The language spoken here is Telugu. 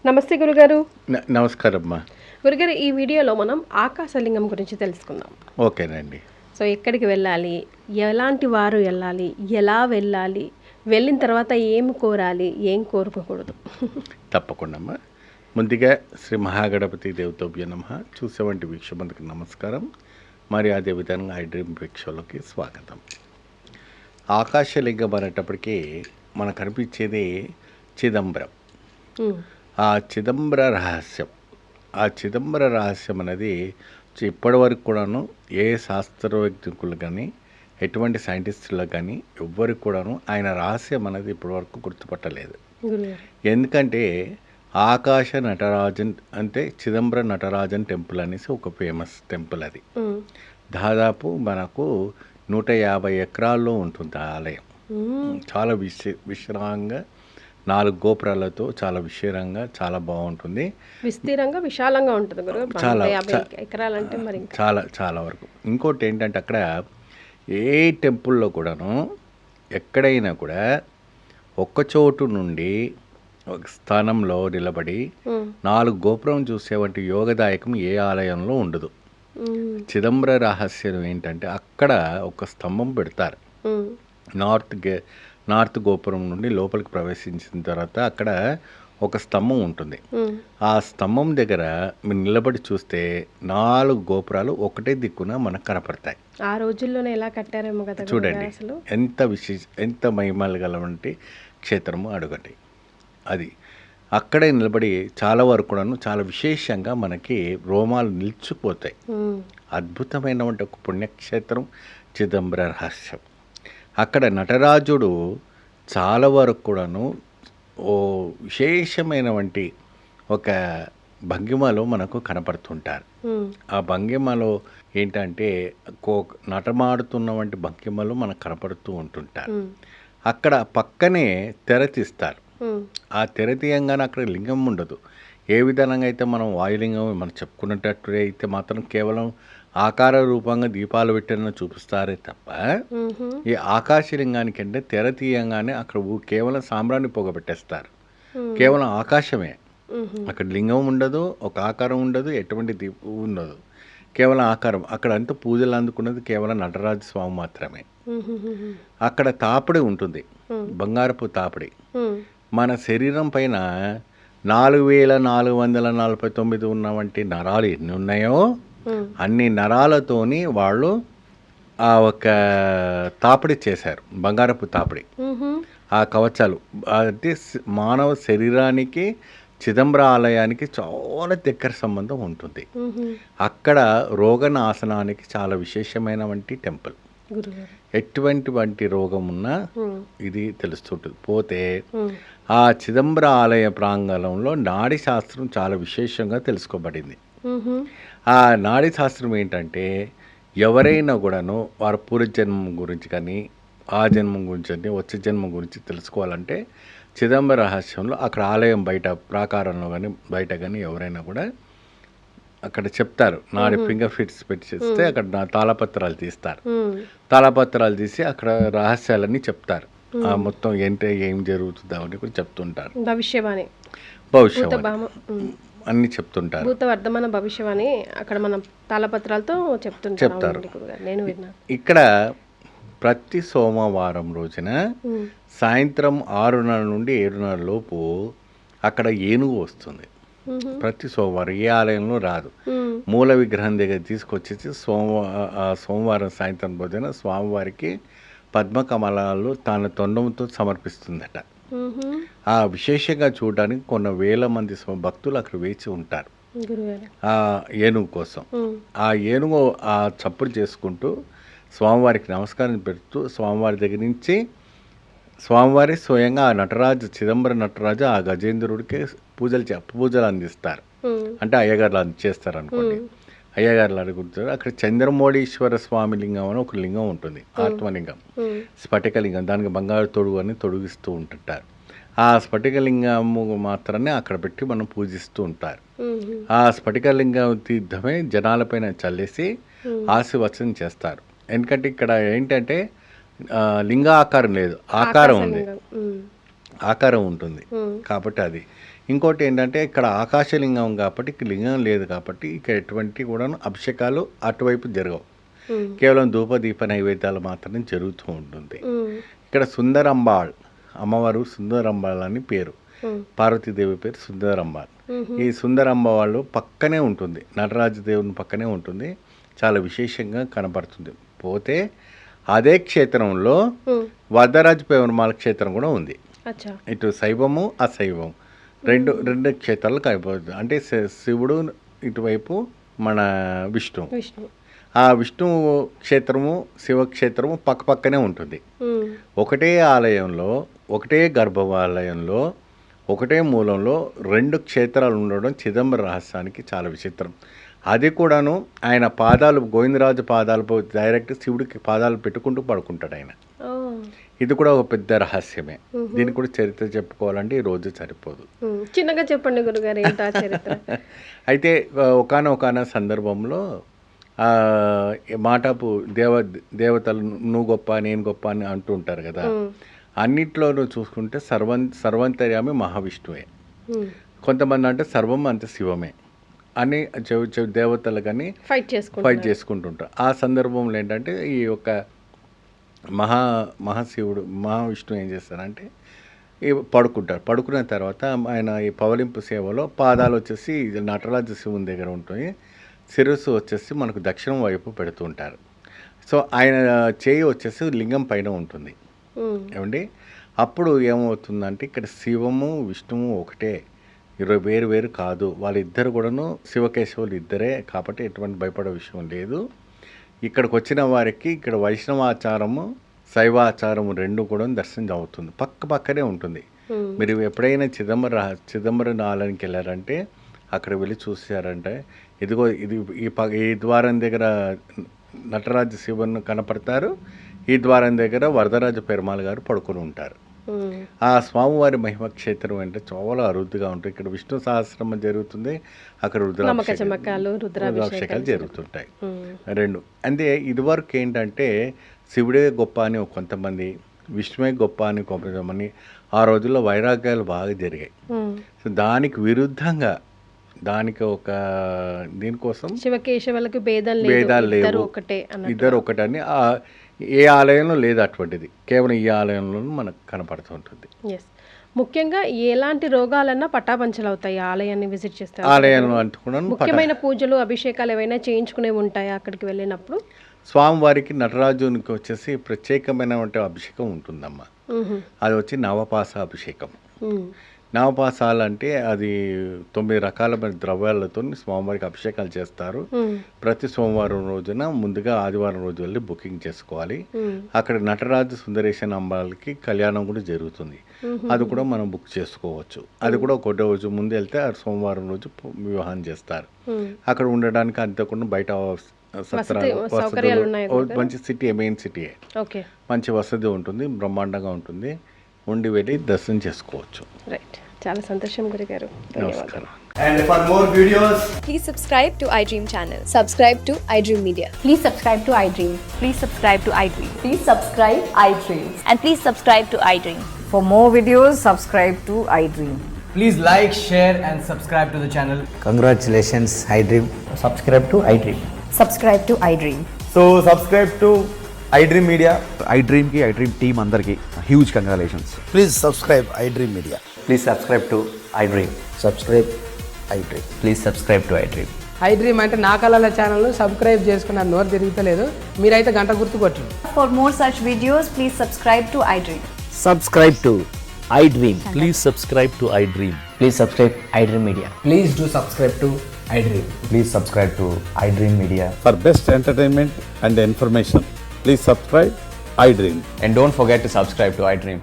నమస్తే గురుగారు. నమస్కారం అమ్మా. గురుగారు, ఈ వీడియోలో మనం ఆకాశలింగం గురించి తెలుసుకుందాం. ఓకేనండి. సో ఎక్కడికి వెళ్ళాలి, ఎలాంటి వారు వెళ్ళాలి, ఎలా వెళ్ళాలి, వెళ్ళిన తర్వాత ఏం కోరాలి, ఏం కోరుకోకూడదు? తప్పకుండా అమ్మా. ముందుగా శ్రీ మహాగణపతి దేవతోభ్య నమః. చూసేవంటి వీక్షకులకు నమస్కారం. మరి అదేవిధంగా ఐ డ్రీమ్ వీక్షలోకి స్వాగతం. ఆకాశలింగం అనేటప్పటికీ మనకు కనిపించేది చిదంబరం. ఆ చిదంబర రహస్యం అనేది ఇప్పటి వరకు కూడాను ఏ శాస్త్రవేత్తలు కానీ ఎటువంటి సైంటిస్టులకు కానీ ఎవ్వరికి కూడాను ఆయన రహస్యం అనేది ఇప్పటివరకు గుర్తుపట్టలేదు. ఎందుకంటే ఆకాశ నటరాజన్ అంటే చిదంబర నటరాజన్ టెంపుల్ అనేసి ఒక ఫేమస్ టెంపుల్. అది దాదాపు మనకు 150 ఎకరాల్లో ఉంటుంది ఆ ఆలయం. చాలా విశ్రాంగా 4 గోపురాలతో చాలా విశాలంగా చాలా బాగుంటుంది. విస్తీరంగా విశాలంగా ఉంటుంది గురు. చాలా ఎకరాలంటే మరి చాలా వరకు. ఇంకోటి ఏంటంటే అక్కడ ఏ టెంపుల్లో కూడాను ఎక్కడైనా కూడా ఒక్కచోటు నుండి ఒక స్థానంలో నిలబడి 4 గోపురం చూసేవంటి యోగదాయకం ఏ ఆలయంలో ఉండదు. చిదంబర రహస్యం ఏంటంటే అక్కడ ఒక స్తంభం పెడతారు. నార్త్ గోపురం నుండి లోపలికి ప్రవేశించిన తర్వాత అక్కడ ఒక స్తంభం ఉంటుంది. ఆ స్తంభం దగ్గర మీరు నిలబడి చూస్తే 4 గోపురాలు ఒకటే దిక్కున మనకు కనపడతాయి. ఆ రోజుల్లోనే ఎలా కట్టారేమో కదా. చూడండి ఎంత మహిమలు గలవంటి క్షేత్రము అడగండి. అది అక్కడే నిలబడి చాలా వరకు కూడాను చాలా విశేషంగా మనకి రోమాలు నిలిచిపోతాయి. అద్భుతమైనటువంటి ఒక పుణ్యక్షేత్రం చిదంబర రహస్యం. అక్కడ నటరాజుడు చాలా వరకు కూడాను ఓ విశేషమైనటువంటి ఒక భంగిమలో మనకు కనపడుతుంటారు. ఆ భంగిమలో ఏంటంటే నటమాడుతున్నటువంటి భంగిమలు మనకు కనపడుతూ ఉంటుంటారు. అక్కడ పక్కనే తెర తీస్తారు. ఆ తెర తీయంగానే అక్కడ లింగం ఉండదు. ఏ విధంగా అయితే మనం వాయులింగం మనం చెప్పుకున్నట్టు అయితే మాత్రం కేవలం ఆకార రూపంగా దీపాలు పెట్టిన చూపిస్తారే తప్ప ఈ ఆకాశలింగానికి అంటే తెర తీయంగానే అక్కడ కేవలం సాంబ్రాన్ని పొగ పెట్టేస్తారు. కేవలం ఆకాశమే, అక్కడ లింగం ఉండదు, ఒక ఆకారం ఉండదు, ఎటువంటి దీపం ఉండదు, కేవలం ఆకారం. అక్కడ అంతా పూజలు అందుకున్నది కేవలం నటరాజ స్వామి మాత్రమే. అక్కడ తాపిడి ఉంటుంది, బంగారపు తాపిడి. మన శరీరం పైన 4449 ఉన్నవంటి నరాలు ఎన్ని ఉన్నాయో అన్ని నరాలతోని వాళ్ళు ఆ ఒక తాపిడి చేశారు, బంగారపు తాపిడి. ఆ కవచాలు అంటే మానవ శరీరానికి చిదంబర ఆలయానికి చాలా దగ్గర సంబంధం ఉంటుంది. అక్కడ రోగనాశనానికి చాలా విశేషమైనటువంటి టెంపుల్. ఎటువంటి రోగం ఉన్నా ఇది తెలుస్తుంటుంది. పోతే ఆ చిదంబర ఆలయ ప్రాంగణంలో నాడీ శాస్త్రం చాలా విశేషంగా తెలుసుకోబడింది. ఆ నాడీ శాస్త్రం ఏంటంటే ఎవరైనా కూడాను వారి పూర్వజన్మం గురించి కానీ ఆ జన్మం గురించి కానీ వచ్చే జన్మం గురించి తెలుసుకోవాలంటే చిదంబర రహస్యంలో అక్కడ ఆలయం బయట ప్రాకారంలో కానీ బయట కానీ ఎవరైనా కూడా అక్కడ చెప్తారు. నాడి ఫింగర్ ప్రింట్స్ పెట్టి చేస్తే అక్కడ తాళపత్రాలు తీస్తారు. తాళపత్రాలు తీసి అక్కడ రహస్యాలన్నీ చెప్తారు. ఆ మొత్తం ఏంటంటే ఏం జరుగుతుందో అని కూడా చెప్తుంటారు. భవిష్యవాణి అన్ని చెప్తుంటారు. వర్ధమాన భవిష్యవాణి అక్కడ మనం తాళపత్రాలతో చెప్తారు. ఇక్కడ ప్రతి సోమవారం రోజున సాయంత్రం 6:30 నుండి 7:30 లోపు అక్కడ ఏనుగు వస్తుంది. ప్రతి సోమవారం ఏ ఆలయంలో రాదు. మూల విగ్రహం దగ్గర తీసుకొచ్చేసి సోమవారం సాయంత్రం రోజున స్వామివారికి పద్మకమలాలు తన తొండంతో సమర్పిస్తుందట. ఆ విశేషంగా చూడడానికి కొన్ని వేల మంది భక్తులు అక్కడ వేచి ఉంటారు ఆ ఏనుగు కోసం. ఆ ఏనుగు ఆ చప్పుడు చేసుకుంటూ స్వామివారికి నమస్కారం పెడుతూ స్వామివారి దగ్గర నుంచి స్వామివారి స్వయంగా ఆ నటరాజు చిదంబర నటరాజు ఆ గజేంద్రుడికి పూజలు అందిస్తారు. అంటే అయ్యగారులు చేస్తారు అనుకోండి. అయ్యగారులు అడుగుతారు. అక్కడ చంద్రమౌళీశ్వర స్వామి లింగం అని ఒక లింగం ఉంటుంది, ఆత్మలింగం, స్ఫటికలింగం. దానికి బంగారు తొడుగు అని తొడిగిస్తూ ఉంటుంటారు. ఆ స్ఫటికలింగము మాత్రమే అక్కడ పెట్టి మనం పూజిస్తూ ఉంటారు. ఆ స్ఫటికలింగ తీర్థమే జనాలపైన చల్లేసి ఆశీర్వచనం చేస్తారు. ఎందుకంటే ఇక్కడ ఏంటంటే లింగ ఆకారం లేదు, ఆకారం ఉంది. ఆకారం ఉంటుంది కాబట్టి అది. ఇంకోటి ఏంటంటే ఇక్కడ ఆకాశలింగం కాబట్టి ఇక్కడ లింగం లేదు కాబట్టి ఇక్కడ ఎటువంటి కూడా అభిషేకాలు అటువైపు జరగవు. కేవలం ధూపదీప నైవేద్యాలు మాత్రమే జరుగుతూ ఉంటుంది. ఇక్కడ సుందరంబాళ్ అమ్మవారు సుందరంబాళ్ అని పేరు, పార్వతీదేవి పేరు సుందరంబాళ్. ఈ సుందరంబ వాళ్ళు పక్కనే ఉంటుంది, నటరాజదేవుని పక్కనే ఉంటుంది, చాలా విశేషంగా కనపడుతుంది. పోతే అదే క్షేత్రంలో వరదరాజ పెరుమాళ్ క్షేత్రం కూడా ఉంది. ఇటు శైవము అశైవం రెండు క్షేత్రాలు కనపడుతుంది. అంటే శివుడు ఇటువైపు మన విష్ణు, ఆ విష్ణు క్షేత్రము శివక్షేత్రము పక్కనే ఉంటుంది. ఒకటే ఆలయంలో ఒకటే గర్భాలయంలో ఒకటే మూలంలో రెండు క్షేత్రాలు ఉండడం చిదంబర రహస్యానికి చాలా విచిత్రం. అది కూడాను ఆయన పాదాలు గోవిందరాజు పాదాలు డైరెక్ట్ శివుడికి పాదాలు పెట్టుకుంటూ పడుకుంటాడు ఆయన. ఇది కూడా ఒక పెద్ద రహస్యమే. దీనికి కూడా చరిత్ర చెప్పుకోవాలంటే ఈ రోజు సరిపోదు. చిన్నగా చెప్పండి గురుగారు ఏంటా చరిత్ర. అయితే ఒకానొక సందర్భంలో మాటాపు దేవతలు నువ్వు గొప్ప నేను గొప్ప అని అంటూ ఉంటారు కదా. అన్నిట్లోనూ చూసుకుంటే సర్వంతర్యామి మహావిష్ణువే. కొంతమంది అంటే సర్వం అంత శివమే అని దేవతలు కానీ ఫైట్ చేసుకుంటుంటారు. ఆ సందర్భంలో ఏంటంటే ఈ యొక్క మహాశివుడు మహావిష్ణువు ఏం చేస్తారంటే పడుకుంటారు. పడుకున్న తర్వాత ఆయన ఈ పవలింపు సేవలో పాదాలు వచ్చేసి నటరాజ శివుని దగ్గర ఉంటుంది, శిరస్సు వచ్చేసి మనకు దక్షిణం వైపు పెడుతూ ఉంటారు. సో ఆయన చేయి వచ్చేసి లింగం పైన ఉంటుంది ఏమండి. అప్పుడు ఏమవుతుందంటే ఇక్కడ శివము విష్ణువు ఒకటే, వేరు కాదు. వాళ్ళిద్దరు కూడాను శివకేశవులు ఇద్దరే కాబట్టి ఎటువంటి భయపడే విషయం లేదు. ఇక్కడికి వచ్చిన వారికి ఇక్కడ వైష్ణవాచారము శైవాచారము రెండు కూడా దర్శనం అవుతుంది, పక్కనే ఉంటుంది. మీరు ఎప్పుడైనా చిదంబరం ఆలయానికి వెళ్ళారంటే అక్కడ వెళ్ళి చూసారంటే ఇదిగో ఈ ద్వారం దగ్గర నటరాజ శివన్ కనపడతారు, ఈ ద్వారం దగ్గర వరదరాజ పెరుమాళ్ గారు పడుకొని ఉంటారు. ఆ స్వామివారి మహిమ క్షేత్రం అంటే చాలా అరుదుగా ఉంటుంది. ఇక్కడ విష్ణు సహస్రనామం జరుగుతుంది, అక్కడ రుద్రాభిషేకాలు జరుగుతుంటాయి రెండు. అంటే ఇదివరకు ఏంటంటే శివుడే గొప్ప అని కొంతమంది, విష్ణువే గొప్ప అని కొంతమంది, ఆ రోజుల్లో వైరాగ్యాలు బాగా జరిగాయి. సో దానికి విరుద్ధంగా దానికి ఒక దీనికోసం శివకేశవులకు భేదాలు లేవు, ఇద్దరు ఒకటని ఏ ఆలయంలో లేదు అటువంటిది, కేవలం ఈ ఆలయంలో మనకు కనపడుతుంటుంది. ముఖ్యంగా ఎలాంటి రోగాలన్నా పటాపంచలు అవుతాయి ఆలయాన్ని విజిట్ చేస్తారు. ఆలయంలో అంటుకున్నాను ముఖ్యమైన పూజలు అభిషేకాలు ఏవైనా చేయించుకునేవి ఉంటాయి అక్కడికి వెళ్ళినప్పుడు. స్వామివారికి నటరాజునికి వచ్చేసి ప్రత్యేకమైన అభిషేకం ఉంటుందమ్మా. అది వచ్చి నవపాస అభిషేకం. నవపాసాలు అంటే అది 9 రకాలమైన ద్రవ్యాలతో స్వామివారికి అభిషేకాలు చేస్తారు. ప్రతి సోమవారం రోజున ముందుగా ఆదివారం రోజు వెళ్ళి బుకింగ్ చేసుకోవాలి. అక్కడ నటరాజు సుందరేశ్వర అమ్మాయిలకి కళ్యాణం కూడా జరుగుతుంది, అది కూడా మనం బుక్ చేసుకోవచ్చు. అది కూడా ఒక రోజు ముందు వెళ్తే ఆ సోమవారం రోజు వివాహం చేస్తారు. అక్కడ ఉండడానికి అంతకుండా బయట సత్రాలు మంచి సిటీ, మెయిన్ సిటీయే, మంచి వసతి ఉంటుంది, బ్రహ్మాండంగా ఉంటుంది. ఉండి వెళ్ళి దర్శనం చేసుకోవచ్చు. రైట్, చాలా సంతోషం గురుగారు. నమస్కారం. And for more videos, please subscribe to iDream channel. Subscribe to iDream Media. Please subscribe to iDream. Please subscribe to iDream. Please subscribe iDream. And please subscribe to iDream. For more videos, subscribe to iDream. please like, share and subscribe to the channel. Congratulations, iDream. Subscribe to iDream. Subscribe to iDream. So subscribe to iDream Media. iDream ki iDream team andarki huge congratulations. Please subscribe iDream Media. Please subscribe to iDream. Subscribe iDream. Please subscribe to iDream. iDream అంటే నా కళల ఛానల్ను సబ్స్క్రైబ్ చేసుకున్న నోరు తిరుగుతలేదు, మీరైతే గంట గుర్తు కొట్టండి. For more such videos, please subscribe to iDream. Subscribe to iDream. Please subscribe to iDream. Please subscribe iDream Media. Please do subscribe to iDream. Please subscribe to iDream Media. For best entertainment and information, please subscribe iDream. And don't forget to subscribe to iDream.